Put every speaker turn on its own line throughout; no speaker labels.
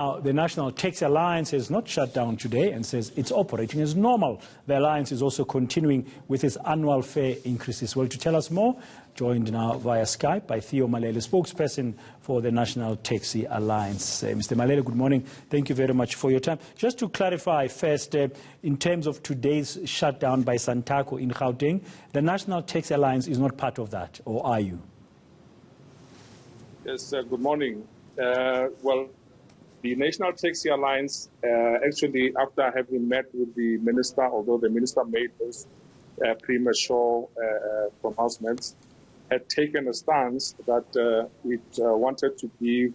The National Taxi Alliance has not shut down today and says it's operating as normal. The alliance is also continuing with its annual fare increases. Well, to tell us more, joined now via Skype by Theo Malele, spokesperson for the National Taxi Alliance. Mr. Malele, good morning. Thank you very much for your time. Just to clarify first, in terms of today's shutdown by Santaco in Gauteng, the National Taxi Alliance is not part of that, or are you?
Yes, good morning. Well, the National Taxi Alliance, actually, after having met with the minister, although the minister made those premature pronouncements, had taken a stance that it wanted to give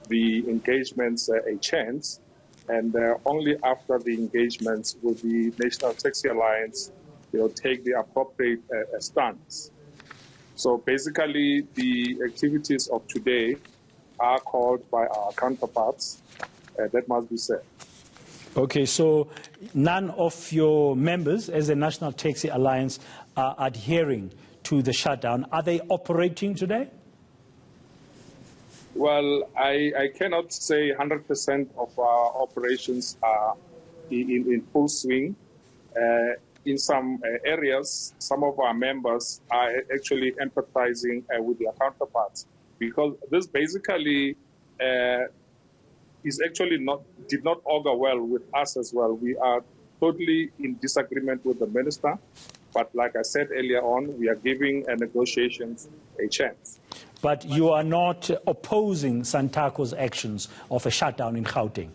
the engagements a chance, and only after the engagements will the National Taxi Alliance, take the appropriate stance. So basically, the activities of today are called by our counterparts. That must be said.
Okay, so none of your members as the National Taxi Alliance are adhering to the shutdown. Are they operating today?
Well, I cannot say 100% of our operations are in full swing. In some areas, some of our members are actually empathizing with their counterparts, because this basically is actually did not augur well with us as well. We are totally in disagreement with the minister, but like I said earlier on, we are giving negotiations a chance.
But you are not opposing Santaco's actions of a shutdown in Gauteng?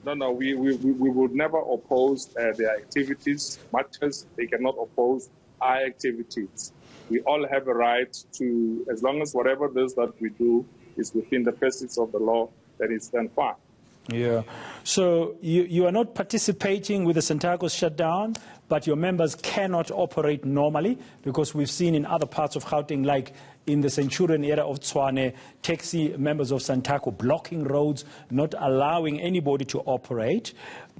No, we would never oppose their activities, much as they cannot oppose our activities. We all have a right to, as long as whatever it is that we do is within the facets of the law, that is then fine.
Yeah. So you are not participating with the Santaco shutdown, but your members cannot operate normally, because we've seen in other parts of Gauteng, like in the Centurion area of Tshwane, taxi members of Santaco blocking roads, not allowing anybody to operate.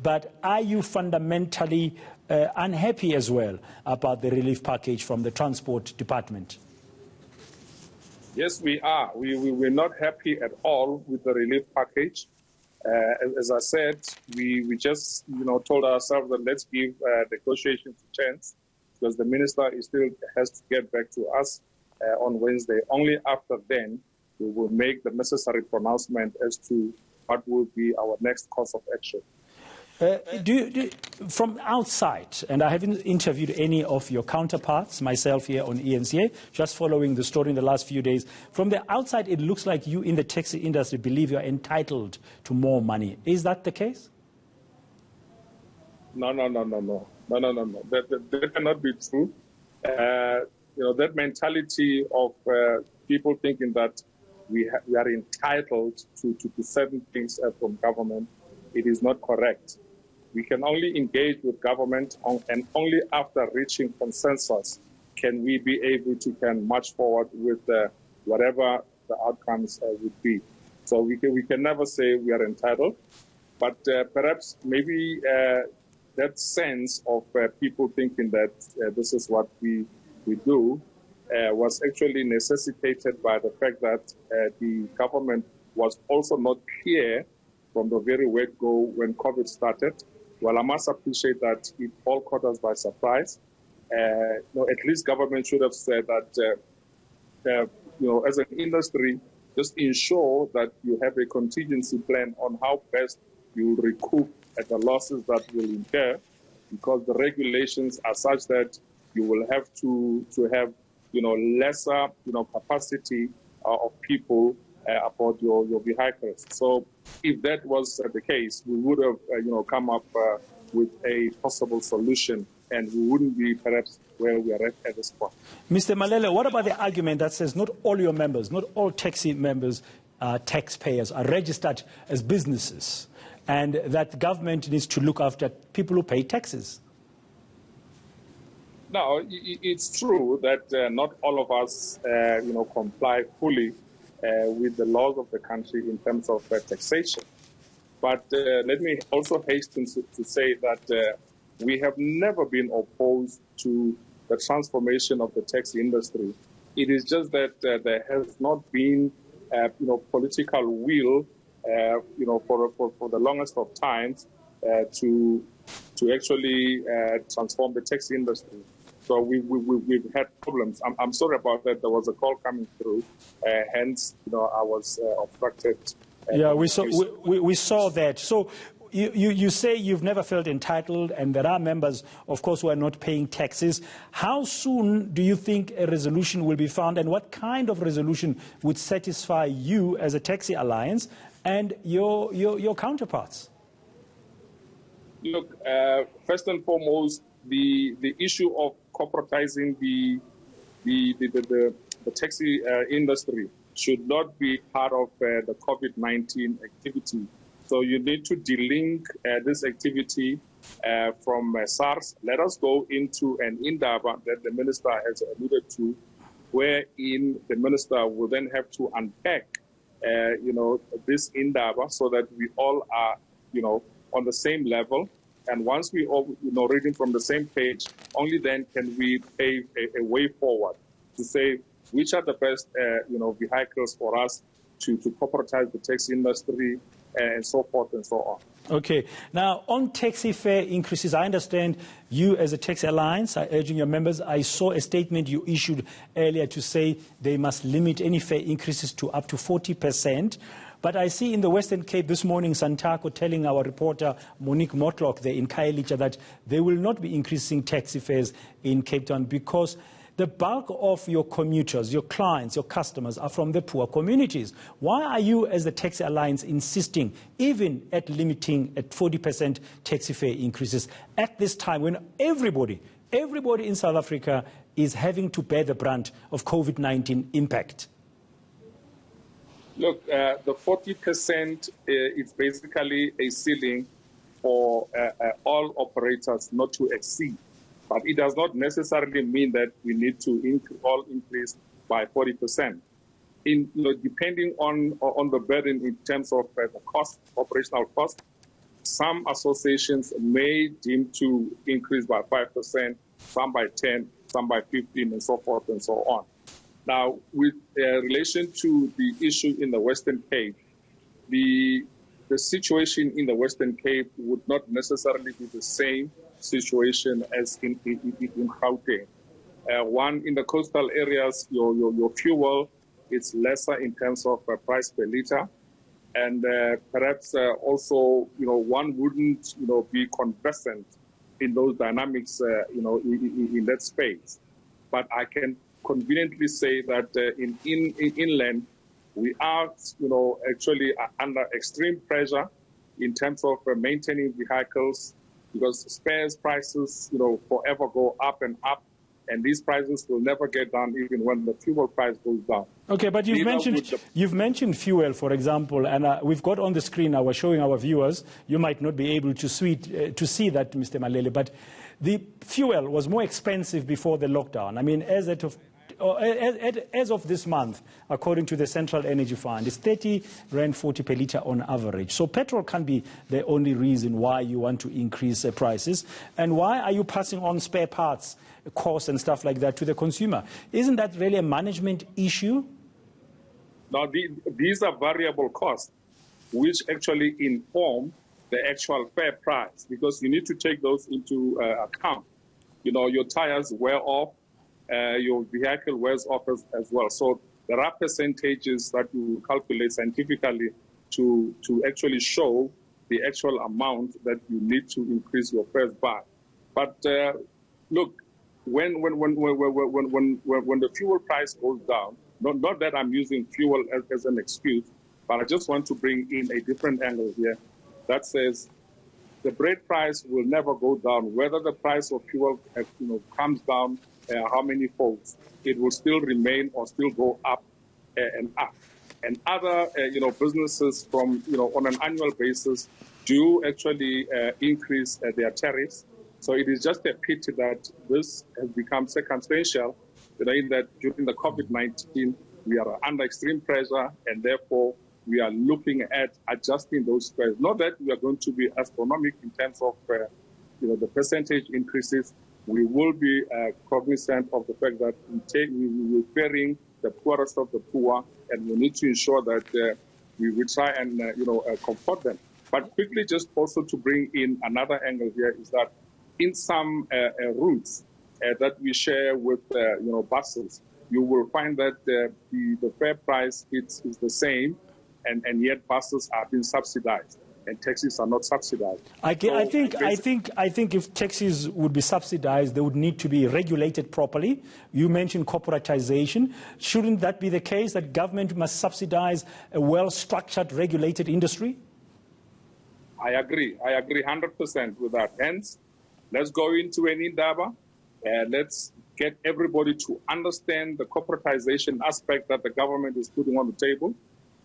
But are you fundamentally unhappy as well about the relief package from the Transport Department?
Yes, we are. We're not happy at all with the relief package. As I said, we just told ourselves that let's give negotiations a chance, because the minister still has to get back to us on Wednesday. Only after then we will make the necessary pronouncement as to what will be our next course of action.
From outside, and I haven't interviewed any of your counterparts, myself here on ENCA, just following the story in the last few days. From the outside, it looks like you in the taxi industry believe you're entitled to more money. Is that the case?
No. That cannot be true. That mentality of people thinking that we are entitled to certain things from government, it is not correct. We can only engage with government and only after reaching consensus can we be able to march forward with whatever the outcomes would be. So we can never say we are entitled, but perhaps maybe that sense of people thinking that this is what we do was actually necessitated by the fact that the government was also not clear from the very word-go when COVID started. Well, I must appreciate that it all caught us by surprise. At least government should have said that, as an industry, just ensure that you have a contingency plan on how best you recoup at the losses that will incur, because the regulations are such that you will have to have, lesser, capacity of people about your vehicles. So if that was the case, we would have, come up with a possible solution, and we wouldn't be perhaps where we are at this point.
Mr. Malele, what about the argument that says not all your members, not all taxi members, taxpayers, are registered as businesses, and that the government needs to look after people who pay taxes?
No, it's true that not all of us, comply fully with the laws of the country in terms of taxation. But let me also hasten to say that we have never been opposed to the transformation of the taxi industry. It is just that there has not been, political will for the longest of times to actually transform the taxi industry. So we've had problems. I'm sorry about that. There was a call coming through, hence I was obstructed.
Yeah, we saw that. So you say you've never felt entitled, and there are members, of course, who are not paying taxes. How soon do you think a resolution will be found, and what kind of resolution would satisfy you as a taxi alliance and your counterparts?
Look, first and foremost, the issue of corporatizing the taxi industry should not be part of the COVID-19 activity. So you need to delink this activity from SARS. Let us go into an indaba that the minister has alluded to, wherein the minister will then have to unpack, this indaba so that we all are, on the same level. And once we all, reading from the same page, only then can we pave a way forward to say which are the best, vehicles for us to corporatize the taxi industry and so forth and so on.
Okay. Now, on taxi fare increases, I understand you as a taxi alliance are urging your members. I saw a statement you issued earlier to say they must limit any fare increases to up to 40%. But I see in the Western Cape this morning, Santako telling our reporter Monique Motlock there in Khayelitsha that they will not be increasing taxi fares in Cape Town because the bulk of your commuters, your clients, your customers are from the poor communities. Why are you, as the Taxi Alliance, insisting even at limiting at 40% taxi fare increases at this time when everybody in South Africa is having to bear the brunt of COVID-19 impact?
Look, the 40% is basically a ceiling for all operators not to exceed. But it does not necessarily mean that we need to increase by 40%. Depending on the burden in terms of the cost, operational cost, some associations may deem to increase by 5%, some by 10%, some by 15%, and so forth and so on. Now, with relation to the issue in the Western Cape, the situation in the Western Cape would not necessarily be the same situation as in Gauteng. One, in the coastal areas, your fuel is lesser in terms of price per liter, and perhaps also, one wouldn't, be conversant in those dynamics, in that space. But I can conveniently say that in inland, we are, actually under extreme pressure in terms of maintaining vehicles, because spares prices, forever go up and up, and these prices will never get down even when the fuel price goes down.
Okay, but you've mentioned fuel, for example, and we've got on the screen now, we're showing our viewers, you might not be able to see that, Mr. Malele, but the fuel was more expensive before the lockdown. I mean, as of this month, according to the Central Energy Fund, it's 30 Rand 40 per litre on average. So petrol can't be the only reason why you want to increase prices. And why are you passing on spare parts, costs and stuff like that to the consumer? Isn't that really a management issue?
Now, these are variable costs, which actually inform the actual fair price, because you need to take those into account. Your tires wear off, your vehicle wears off as well. So there are percentages that you calculate scientifically to actually show the actual amount that you need to increase your fares by. But look, when the fuel price goes down, not that I'm using fuel as an excuse, but I just want to bring in a different angle here that says the bread price will never go down. Whether the price of fuel comes down how many folds, it will still remain or still go up and up. And other businesses from on an annual basis do actually increase their tariffs. So it is just a pity that this has become circumstantial, in that during the COVID-19 we are under extreme pressure, and therefore we are looking at adjusting those fares. Not that we are going to be astronomical in terms of the percentage increases. We will be cognizant of the fact that we're faring the poorest of the poor, and we need to ensure that we try and comfort them. But quickly, just also to bring in another angle here is that in some routes that we share with buses, you will find that the fare price is the same, and yet buses are being subsidized and taxis are not subsidized.
I think if taxis would be subsidized, they would need to be regulated properly. You mentioned corporatization. Shouldn't that be the case, that government must subsidize a well-structured, regulated industry?
I agree 100% with that. Hence, let's go into an indaba. Let's get everybody to understand the corporatization aspect that the government is putting on the table.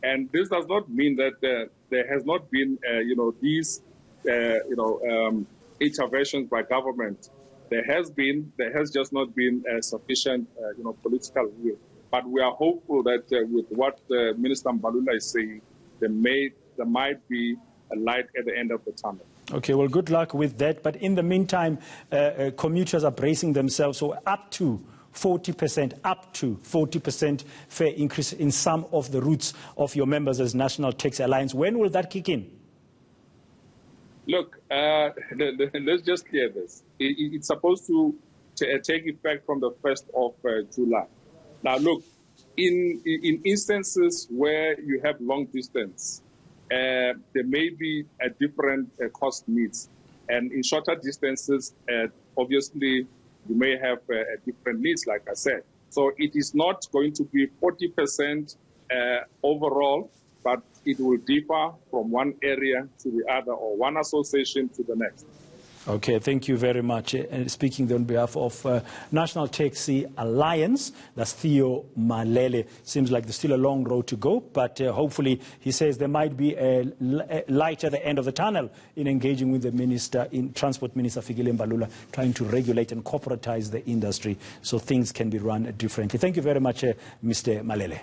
And this does not mean that there has not been, these, interventions by government. There has just not been sufficient, political will. But we are hopeful that with what Minister Mbalula is saying, there might be a light at the end of the tunnel.
Okay, well, good luck with that. But in the meantime, commuters are bracing themselves, so up to 40% fare increase in some of the routes of your members as National Taxi Alliance. When will that kick in?
Look, let's just clear this. It's supposed to take effect from the 1st of July. Now, look, in instances where you have long distance, there may be a different cost needs. And in shorter distances, obviously, you may have different needs, like I said. So it is not going to be 40% overall, but it will differ from one area to the other or one association to the next.
Okay, thank you very much. Speaking on behalf of National Taxi Alliance, that's Theo Malele. Seems like there's still a long road to go, but hopefully he says there might be a light at the end of the tunnel in engaging with the Minister, Transport Minister Fikile Mbalula, trying to regulate and corporatize the industry so things can be run differently. Thank you very much, Mr. Malele.